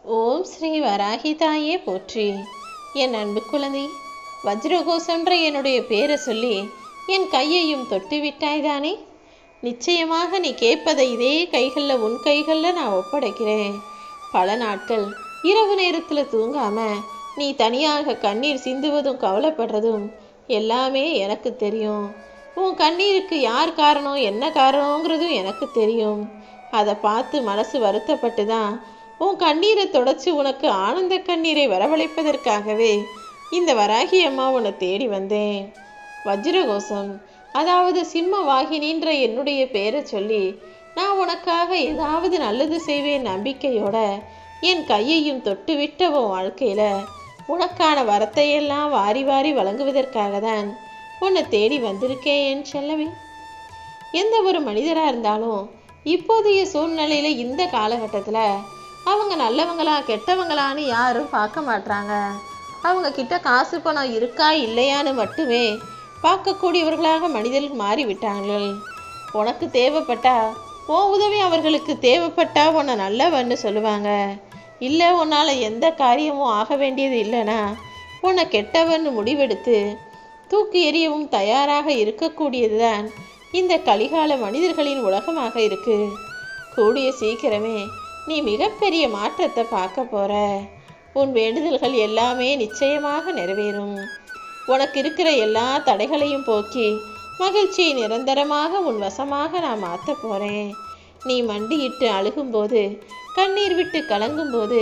ஓம் ஸ்ரீ வராகி தாயே போற்றி. என் அன்பு குழந்தை, வஜ்ரகோசன்ற என்னுடைய பேரை சொல்லி என் கையையும் தொட்டு விட்டாய்தானே? நிச்சயமாக நீ கேட்பதை இதே கைகளில் உன் கைகளில் நான் ஒப்படைக்கிறேன். பல நாட்கள் இரவு நேரத்தில் தூங்காம நீ தனியாக கண்ணீர் சிந்துவதும் கவலைப்படுறதும் எல்லாமே எனக்கு தெரியும். உன் கண்ணீருக்கு யார் காரணம், என்ன காரணங்கிறதும் எனக்கு தெரியும். அதை பார்த்து மனசு வருத்தப்பட்டு தான் உன் கண்ணீரை தொடச்சி உனக்கு ஆனந்த கண்ணீரை வரவழைப்பதற்காகவே இந்த வராகி அம்மா உன்னை தேடி வந்தேன். வஜ்ரகோசம், அதாவது சிம்ம வாகினின்ற என்னுடைய பேரை சொல்லி நான் உனக்காக ஏதாவது நல்லது செய்வேன் நம்பிக்கையோட என் கையையும் தொட்டு விட்ட உன் வாழ்க்கையில உனக்கான வரத்தையெல்லாம் வாரி வாரி வழங்குவதற்காக தான் உன்னை தேடி வந்திருக்கேன் என் செல்லவே. எந்த ஒரு மனிதராக இருந்தாலும் இப்போதைய சூழ்நிலையில இந்த காலகட்டத்தில் அவங்க நல்லவங்களா கெட்டவங்களான்னு யாரும் பார்க்க மாட்டாங்க. அவங்க கிட்ட காசு பணம் இருக்கா இல்லையான்னு மட்டுமே பார்க்கக்கூடியவர்களாக மனிதர்கள் மாறிவிட்டார்கள். உனக்கு தேவைப்பட்டா உன் உதவி அவர்களுக்கு தேவைப்பட்டா உன்னை நல்லவன்னு சொல்லுவாங்க. இல்லை உன்னால் எந்த காரியமும் ஆக வேண்டியது இல்லைன்னா உன்னை கெட்டவன்னு முடிவெடுத்து தூக்கி எறியவும் தயாராக இருக்கக்கூடியது தான் இந்த கலிகால மனிதர்களின் உலகமாக இருக்கு. கூடிய சீக்கிரமே நீ மிகப்பெரிய மாற்றத்தை பார்க்க போற. உன் வேண்டுதல்கள் எல்லாமே நிச்சயமாக நிறைவேறும். உனக்கு இருக்கிற எல்லா தடைகளையும் போக்கி மகிழ்ச்சியை நிரந்தரமாக உன் வசமாக நான் மாற்ற போறேன். நீ மண்டியிட்டு அழுகும்போது, கண்ணீர் விட்டு கலங்கும்போது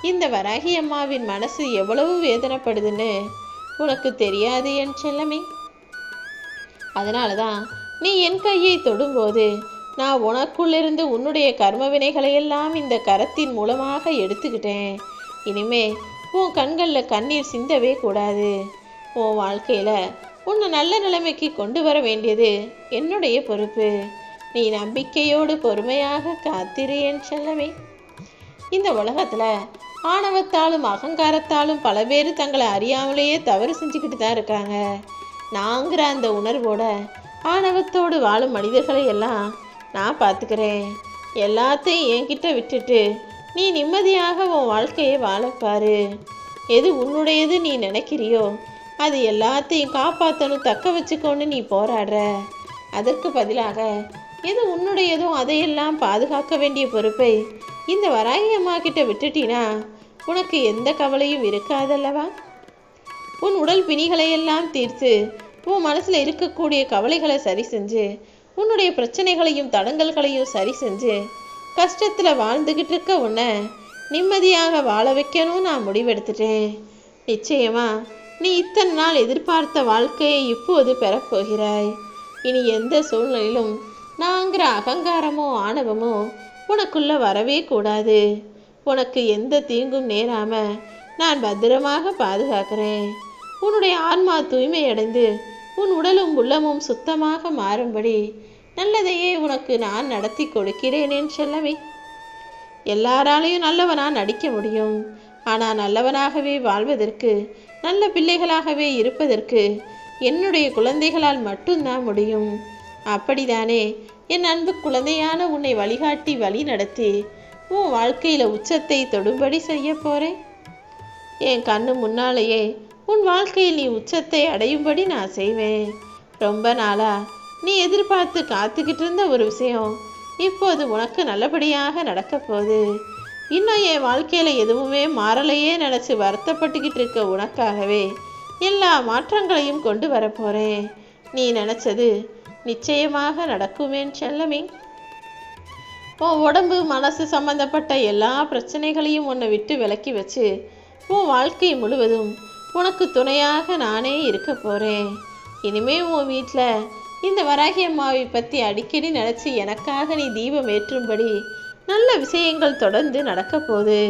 இந்த வராகி அம்மாவின் மனசு எவ்வளவு வேதனைப்படுதுன்னு உனக்கு தெரியாது என் செல்லமே. அதனால தான் நீ என் கையை தொடும்போது நான் உனக்குள்ளிருந்து உன்னுடைய கர்ம வினைகளையெல்லாம் இந்த கரத்தின் மூலமாக எடுத்துக்கிட்டேன். இனிமே உன் கண்களில் கண்ணீர் சிந்தவே கூடாது. உன் வாழ்க்கையில் உன்னை நல்ல நிலைமைக்கு கொண்டு வர வேண்டியது என்னுடைய பொறுப்பு. நீ நம்பிக்கையோடு பொறுமையாக காத்திரு என் செல்லமே. இந்த உலகத்தில் ஆணவத்தாலும் அகங்காரத்தாலும் பல பேர் தங்களை அறியாமலேயே தவறு செஞ்சுக்கிட்டு தான் இருக்காங்க. நாங்கிற அந்த உணர்வோட ஆணவத்தோடு வாழும் மனிதர்களை எல்லாம் நான் பார்த்துக்கிறேன். எல்லாத்தையும் என்கிட்ட விட்டுட்டு நீ நிம்மதியாக உன் வாழ்க்கையை வாழப்பாரு. எது உன்னுடையது நீ நினைக்கிறியோ அது எல்லாத்தையும் காப்பாற்றணும், தக்க வச்சுக்கோன்னு நீ போராடுற. அதற்கு பதிலாக எது உன்னுடையதோ அதையெல்லாம் பாதுகாக்க வேண்டிய பொறுப்பை இந்த வராகி அம்மா கிட்ட விட்டுட்டினா உனக்கு எந்த கவலையும் இருக்காதல்லவா? உன் உடல் பிணிகளையெல்லாம் தீர்த்து உன் மனசில் இருக்கக்கூடிய கவலைகளை சரி செஞ்சு உன்னுடைய பிரச்சனைகளையும் தடங்கல்களையும் சரி செஞ்சு கஷ்டத்தில் வாழ்ந்துக்கிட்டு இருக்க உன்னை நிம்மதியாக வாழ வைக்கணும் நான் முடிவெடுத்துட்டேன். நிச்சயமா நீ இத்தனை நாள் எதிர்பார்த்த வாழ்க்கையை இப்போது பெறப்போகிறாய். இனி எந்த சூழ்நிலையிலும் நாங்கிற அகங்காரமோ ஆணவமோ உனக்குள்ள வரவே கூடாது. உனக்கு எந்த தீங்கும் நேராம நான் பத்திரமாக பாதுகாக்கிறேன். உன்னுடைய ஆன்மா தூய்மையடைந்து உன் உடலும் உள்ளமும் சுத்தமாக மாறும்படி நல்லதையே உனக்கு நான் நடத்தி கொடுக்கிறேனேன்னு சொல்லவே. எல்லாராலையும் நல்லவனா நடிக்க முடியும். ஆனால் நல்லவனாகவே வாழ்வதற்கு, நல்ல பிள்ளைகளாகவே இருப்பதற்கு என்னுடைய குழந்தைகளால் மட்டும்தான் முடியும். அப்படிதானே என் அன்பு குழந்தையான உன்னை வழிகாட்டி வழி நடத்தி உன் வாழ்க்கையில் உச்சத்தை தொடும்படி செய்ய போகிறேன். என் கண்ணு முன்னாலேயே உன் வாழ்க்கையில் நீ உச்சத்தை அடையும்படி நான் செய்வேன். ரொம்ப நாளா நீ எதிர்பார்த்து காத்துக்கிட்டு இருந்த ஒரு விஷயம் இப்போது உனக்கு நல்லபடியாக நடக்க போகுது. இன்னும் என் வாழ்க்கையில் எதுவுமே மாறலையே நினச்சி வருத்தப்பட்டுக்கிட்டு இருக்க உனக்காகவே எல்லா மாற்றங்களையும் கொண்டு வரப்போகிறேன். நீ நினச்சது நிச்சயமாக நடக்குமேன் செல்லமே. உன் உடம்பு மனசு சம்பந்தப்பட்ட எல்லா பிரச்சனைகளையும் உன்னை விட்டு விலக்கி வச்சு உன் வாழ்க்கை முழுவதும் உனக்கு துணையாக நானே இருக்க போகிறேன். இனிமே உன் வீட்டில் இந்த வராகி அம்மாவை பற்றி அடிக்கடி நினச்சி எனக்காக நீ தீபம் ஏற்றும்படி நல்ல விஷயங்கள் தொடர்ந்து நடக்க போகுது.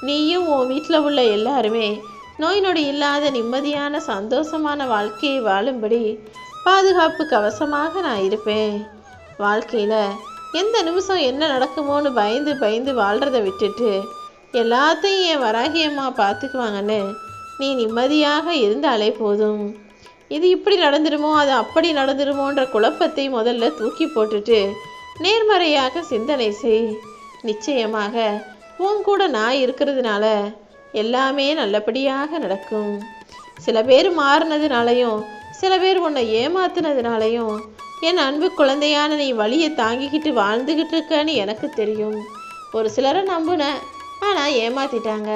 நீயும் உன் வீட்டில் உள்ள எல்லாருமே நோய் நொடி இல்லாத நிம்மதியான சந்தோஷமான வாழ்க்கையை வாழும்படி பாதுகாப்பு கவசமாக நான் இருப்பேன். வாழ்க்கையில் எந்த நிமிஷம் என்ன நடக்குமோன்னு பயந்து பயந்து வாழ்கிறத விட்டுட்டு எல்லாத்தையும் என் வராகி அம்மா பார்த்துக்குவாங்கன்னு நீ நிம்மதியாக இருந்தாலே போதும். இது இப்படி நடந்துடுமோ அது அப்படி நடந்துடுமோன்ற குழப்பத்தை முதல்ல தூக்கி போட்டுட்டு நேர்மறையாக சிந்தனை செய். நிச்சயமாக உன் கூட நான் இருக்கிறதுனால எல்லாமே நல்லபடியாக நடக்கும். சில பேர் மாறினதுனாலையும் சில பேர் உன்னை ஏமாத்தினதுனாலையும் என் அன்பு குழந்தையான நீ வலியை தாங்கிக்கிட்டு வாழ்ந்துக்கிட்டு இருக்கன்னு எனக்கு தெரியும். ஒரு சிலரை நம்புனேன், ஆனால் ஏமாத்திட்டாங்க.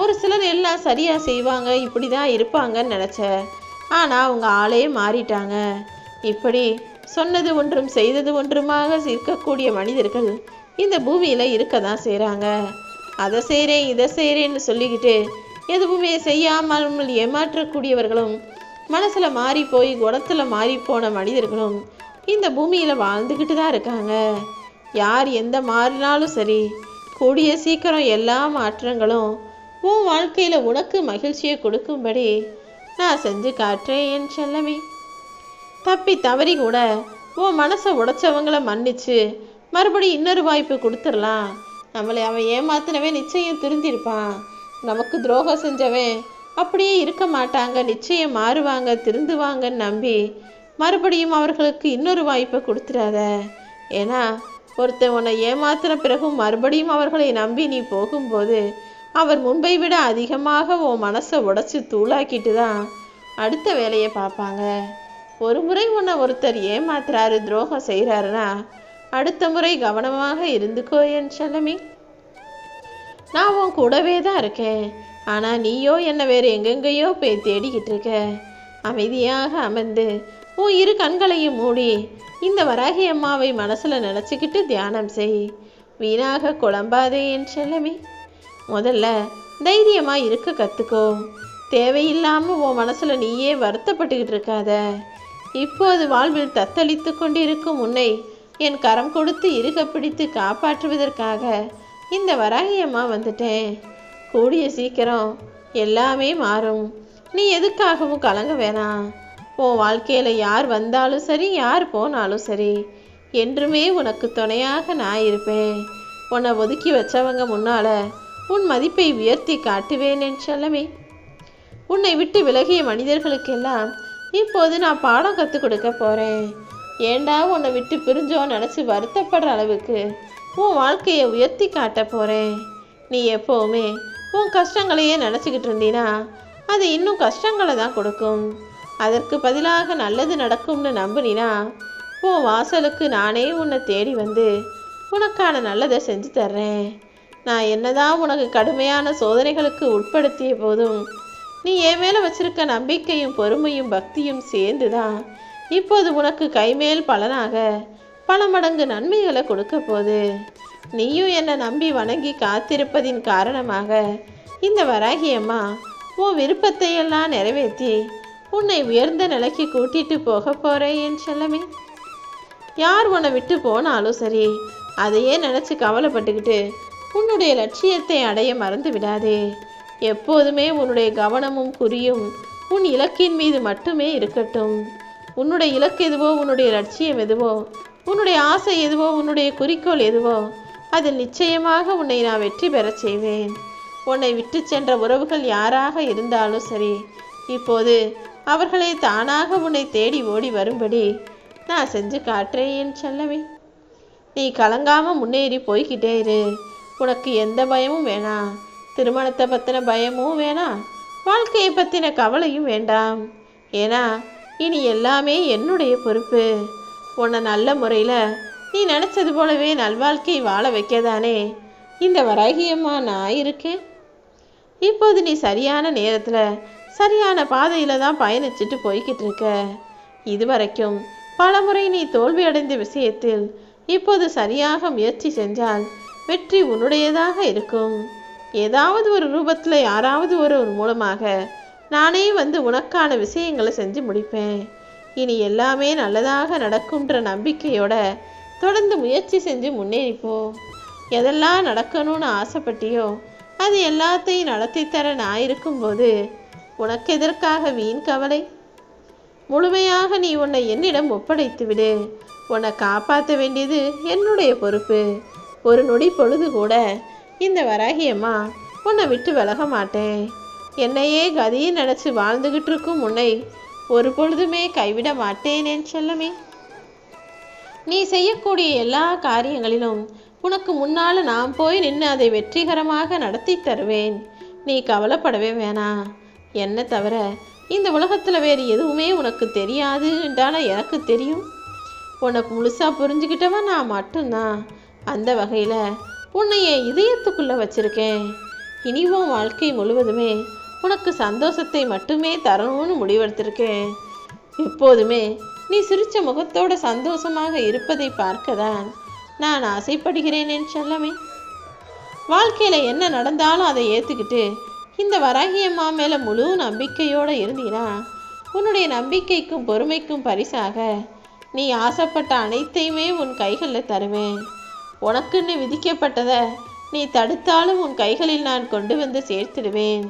ஒரு சிலர் எல்லாம் சரியாக செய்வாங்க, இப்படி தான் இருப்பாங்கன்னு நினச்சேன். ஆனால் அவங்க ஆளே மாறிட்டாங்க. இப்படி சொன்னது ஒன்றும் செய்தது ஒன்றுமாக இருக்கக்கூடிய மனிதர்கள் இந்த பூமியில் இருக்க தான் செய்கிறாங்க. அதை செய்கிறேன் இதை செய்கிறேன்னு சொல்லிக்கிட்டு எதுவுமே செய்யாமல் ஏமாற்றக்கூடியவர்களும் மனசில் மாறி போய் குணத்தில் மாறி போன மனிதர்களும் இந்த பூமியில் வாழ்ந்துக்கிட்டு தான் இருக்காங்க. யார் எந்த மாறினாலும் சரி, கூடிய சீக்கிரம் எல்லா மாற்றங்களும் உன் வாழ்க்கையில் உனக்கு மகிழ்ச்சியை கொடுக்கும்படி நான் செஞ்சு காட்டுறேன் என் செல்லமே. தப்பி தவறி கூட உன் மனசை உடைச்சவங்களை மன்னிச்சு மறுபடியும் இன்னொரு வாய்ப்பு கொடுத்துடலாம். நம்மளை அவன் ஏமாத்தினவன் நிச்சயம் திருந்திருப்பான். நமக்கு துரோகம் செஞ்சவன் அப்படியே இருக்க மாட்டாங்க, நிச்சயம் மாறுவாங்க, திருந்துவாங்கன்னு நம்பி மறுபடியும் அவர்களுக்கு இன்னொரு வாய்ப்பை கொடுத்துடாத. ஏன்னா ஒருத்தன் உன்னை ஏமாத்தின பிறகும் மறுபடியும் அவர்களை நம்பி நீ போகும்போது அவர் முன்பை விட அதிகமாக உன் மனசை உடைச்சி தூளாக்கிட்டு தான் அடுத்த வேலையை பார்ப்பாங்க. ஒரு முறை உன்னை ஒருத்தர் ஏமாத்துறாரு, துரோகம் செய்கிறாருன்னா அடுத்த முறை கவனமாக இருந்துக்கோ என் செல்லமே. நான் உன் கூடவே தான் இருக்கேன், ஆனால் நீயோ என்னை வேறு எங்கெங்கேயோ போய் தேடிக்கிட்டு இருக்க. அமைதியாக அமர்ந்து உன் இரு கண்களையும் மூடி இந்த வராகி அம்மாவை மனசில் நினச்சிக்கிட்டு தியானம் செய். வீணாக குழம்பாதே என் செல்லமே. முதல்ல தைரியமாக இருக்க கற்றுக்கோ. தேவையில்லாமல் உன் மனசில் நீயே வருத்தப்பட்டுக்கிட்டு இருக்காத. இப்போது வாழ்வில் தத்தளித்து கொண்டிருக்கும் உன்னை என் கரம் கொடுத்து இருக பிடித்து காப்பாற்றுவதற்காக இந்த வராகி அம்மா வந்துட்டேன். கூடிய சீக்கிரம் எல்லாமே மாறும். நீ எதுக்காகவும் கலங்க வேணாம். உன் வாழ்க்கையில் யார் வந்தாலும் சரி, யார் போனாலும் சரி, என்றுமே உனக்கு துணையாக நான் இருப்பேன். உன்னை ஒதுக்கி வச்சவங்க முன்னால் உன் மதிப்பை உயர்த்தி காட்டுவேன் என் செல்லமே. உன்னை விட்டு விலகிய மனிதர்களுக்கெல்லாம் இப்போது நான் பாடம் கற்றுக் கொடுக்க போகிறேன். ஏண்டா உன்னை விட்டு பிரிஞ்சோன்னு நினச்சி வருத்தப்படுற அளவுக்கு உன் வாழ்க்கையை உயர்த்தி காட்ட போகிறேன். நீ எப்போவுமே உன் கஷ்டங்களையே நினச்சிக்கிட்டு இருந்தீன்னா அது இன்னும் கஷ்டங்களை தான் கொடுக்கும். அதற்கு பதிலாக நல்லது நடக்கும்னு நம்புனா உன் வாசலுக்கு நானே உன்னை தேடி வந்து உனக்கான நல்லதை செஞ்சு தர்றேன். நான் என்னதான் உனக்கு கடுமையான சோதனைகளுக்கு உட்படுத்திய போதும் நீ என் மேலே வச்சிருக்க நம்பிக்கையும் பொறுமையும் பக்தியும் சேர்ந்து தான் இப்போது உனக்கு கைமேல் பலனாக பல மடங்கு நன்மைகளை கொடுக்க போகுது. நீயும் என்னை நம்பி வணங்கி காத்திருப்பதின் காரணமாக இந்த வராகி அம்மா உன் விருப்பத்தை எல்லாம் நிறைவேற்றி உன்னை உயர்ந்த நிலைக்கு கூட்டிட்டு போக போகிறேன் என் செல்லமே. யார் உன்னை விட்டு போனாலும் சரி, அதையே நினச்சி கவலைப்பட்டுக்கிட்டு உன்னுடைய லட்சியத்தை அடைய மறந்து விடாதே. எப்போதுமே உன்னுடைய கவனமும் குறியும் உன் இலக்கின் மீது மட்டுமே இருக்கட்டும். உன்னுடைய இலக்கு எதுவோ, உன்னுடைய லட்சியம் எதுவோ, உன்னுடைய ஆசை எதுவோ, உன்னுடைய குறிக்கோள் எதுவோ, அதில் நிச்சயமாக உன்னை நான் வெற்றி பெறச் செய்வேன். உன்னை விட்டு சென்ற உறவுகள் யாராக இருந்தாலும் சரி, இப்போது அவர்களே தானாக உன்னை தேடி ஓடி வரும்படி நான் செஞ்சு காட்டுறேன் என் செல்லமே. நீ கலங்காமல் முன்னேறி போய்கிட்டே இரு. உனக்கு எந்த பயமும் வேணாம். திருமணத்தை பற்றின பயமும் வேணாம், வாழ்க்கையை பற்றின கவலையும் வேண்டாம். ஏன்னா இனி எல்லாமே என்னுடைய பொறுப்பு. உன்னை நல்ல முறையில் நீ நினச்சது போலவே நல்வாழ்க்கை வாழ வைக்கதானே இந்த வராகியம்மா நான் இருக்கேன். இப்போது நீ சரியான நேரத்தில் சரியான பாதையில் தான் பயணிச்சுட்டு போய்கிட்டு இருக்க. இதுவரைக்கும் பல முறை நீ தோல்வி அடைந்த விஷயத்தில் இப்போது சரியாக முயற்சி செஞ்சால் வெற்றி உன்னுடையதாக இருக்கும். ஏதாவது ஒரு ரூபத்தில் யாராவது ஒரு மூலமாக நானே வந்து உனக்கான விஷயங்களை செஞ்சு முடிப்பேன். இனி எல்லாமே நல்லதாக நடக்கும்ன்ற நம்பிக்கையோட தொடர்ந்து முயற்சி செஞ்சு முன்னேறிப்போ. எதெல்லாம் நடக்கணும்னு ஆசைப்பட்டியோ அது எல்லாத்தையும் நடத்தி தர நான் இருக்கும்போது உனக்கு எதற்காக வீண் கவலை? முழுமையாக நீ உன்னை என்னிடம் ஒப்படைத்து விடு. உன்னை காப்பாற்ற வேண்டியது என்னுடைய பொறுப்பு. ஒரு நொடி பொழுது கூட இந்த வராகியம்மா உன்னை விட்டு விலக மாட்டேன். என்னையே கதியை நினச்சி வாழ்ந்துகிட்டு இருக்கும் உன்னை ஒரு பொழுதுமே கைவிட மாட்டேன் என் செல்லமே. நீ செய்யக்கூடிய எல்லா காரியங்களிலும் உனக்கு முன்னால் நான் போய் நின்று அதை வெற்றிகரமாக நடத்தி தருவேன். நீ கவலைப்படவே வேணாம். என்ன தவிர இந்த உலகத்தில் வேறு எதுவுமே உனக்கு தெரியாதுன்றால எனக்கு தெரியும். உனக்கு முழுசாக புரிஞ்சுக்கிட்டவன் நான் மட்டும்தான். அந்த வகையில் உன்னை என் இதயத்துக்குள்ளே வச்சுருக்கேன். இனிவும் வாழ்க்கை முழுவதுமே உனக்கு சந்தோஷத்தை மட்டுமே தரணும்னு முடிவெடுத்திருக்கேன். எப்போதுமே நீ சிரித்த முகத்தோட சந்தோஷமாக இருப்பதை பார்க்கதான் நான் ஆசைப்படுகிறேன் என் செல்லமே. வாழ்க்கையில் என்ன நடந்தாலும் அதை ஏற்றுக்கிட்டு இந்த வராகியம்மா மேலே முழு நம்பிக்கையோடு இருந்தீனா உன்னுடைய நம்பிக்கைக்கும் பொறுமைக்கும் பரிசாக நீ ஆசைப்பட்ட அனைத்தையுமே உன் கைகளில் தருவேன். உனக்குன்னு விதிக்கப்பட்டதை நீ தடுத்தாலும் உன் கைகளில் நான் கொண்டு வந்து சேர்த்திடுவேன்.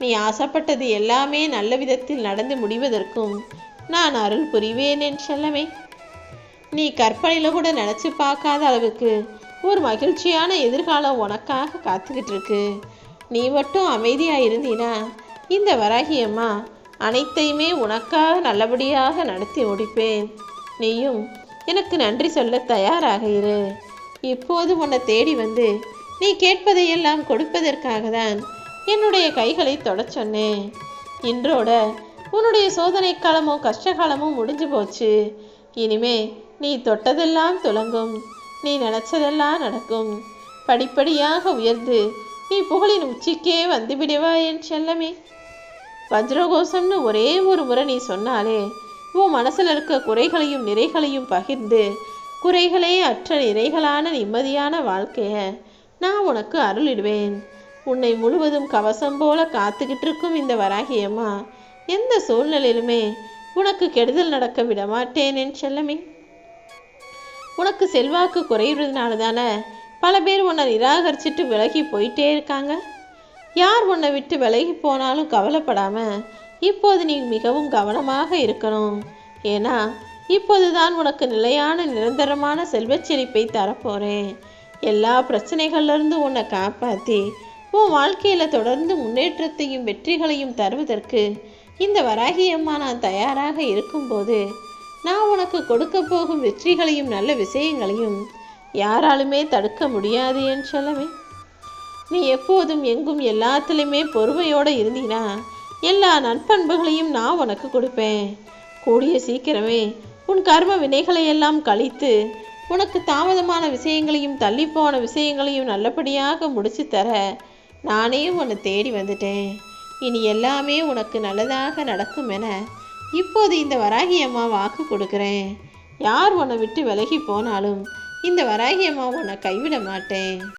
நீ ஆசைப்பட்டது எல்லாமே நல்ல விதத்தில் நடந்து முடிவதற்கும் நான் அருள் புரிவேன் என் செல்லமே. நீ கற்பனையில் கூட நினச்சி பார்க்காத அளவுக்கு ஒரு மகிழ்ச்சியான எதிர்காலம் உனக்காக காத்துக்கிட்டு இருக்கு. நீ மட்டும் அமைதியாக இருந்தீனா இந்த வராகியம்மா அனைத்தையுமே உனக்காக நல்லபடியாக நடத்தி முடிப்பேன். நீயும் எனக்கு நன்றி சொல்ல தயாராக இரு. இப்போது உன்னை தேடி வந்து நீ கேட்பதையெல்லாம் கொடுப்பதற்காக தான் என்னுடைய கைகளை தொடச் சொன்னேன். இன்றோட உன்னுடைய சோதனை காலமும் கஷ்டகாலமும் முடிஞ்சு போச்சு. இனிமே நீ தொட்டதெல்லாம் துலங்கும். நீ நினச்சதெல்லாம் நடக்கும். படிப்படியாக உயர்ந்து நீ புகழின் உச்சிக்கே வந்து விடுவா என் செல்லமே. வஜ்ரகோஷம்னு ஒரே ஒரு முறை நீ சொன்னாலே உன் மனசில் இருக்க குறைகளையும் நிறைகளையும் பகிர்ந்து குறைகளே அற்ற நிறைகளான நிம்மதியான வாழ்க்கையை நான் உனக்கு அருளிடுவேன். உன்னை முழுவதும் கவசம் போல காத்துக்கிட்டு இருக்கும் இந்த வராகியம்மா எந்த சூழ்நிலையிலுமே உனக்கு கெடுதல் நடக்க விட மாட்டேன் என் செல்லமே. உனக்கு செல்வாக்கு குறைகிறதுனால தானே பல பேர் உன்னை நிராகரிச்சுட்டு விலகி போயிட்டே இருக்காங்க. யார் உன்னை விட்டு விலகி போனாலும் கவலைப்படாம இப்போது நீ மிகவும் கவனமாக இருக்கணும். ஏன்னா இப்போதுதான் உனக்கு நிலையான நிரந்தரமான செல்வச் செழிப்பை தரப்போறேன். எல்லா பிரச்சனைகள்லேருந்து உன்னை காப்பாற்றி உன் வாழ்க்கையில் தொடர்ந்து முன்னேற்றத்தையும் வெற்றிகளையும் தருவதற்கு இந்த வராகியம்மா நான் தயாராக இருக்கும்போது நான் உனக்கு கொடுக்க போகும் வெற்றிகளையும் நல்ல விஷயங்களையும் யாராலுமே தடுக்க முடியாது என் செல்லமே. நீ எப்போதும் எங்கும் எல்லாத்துலேயுமே பொறுமையோடு இருந்தீனா எல்லா நற்பண்புகளையும் நான் உனக்கு கொடுப்பேன். கூடிய சீக்கிரமே உன் கர்ம வினைகளையெல்லாம் கழித்து உனக்கு தாமதமான விஷயங்களையும் தள்ளிப்போன விஷயங்களையும் நல்லபடியாக முடிச்சு தர நானே உன்னை தேடி வந்துட்டேன். இனி எல்லாமே உனக்கு நல்லதாக நடக்கும் என இப்போது இந்த வராகியம்மா வாக்கு கொடுக்குறேன். யார் உன்னை விட்டு விலகி போனாலும் இந்த வராகியம்மா உன்னை கைவிட மாட்டேன்.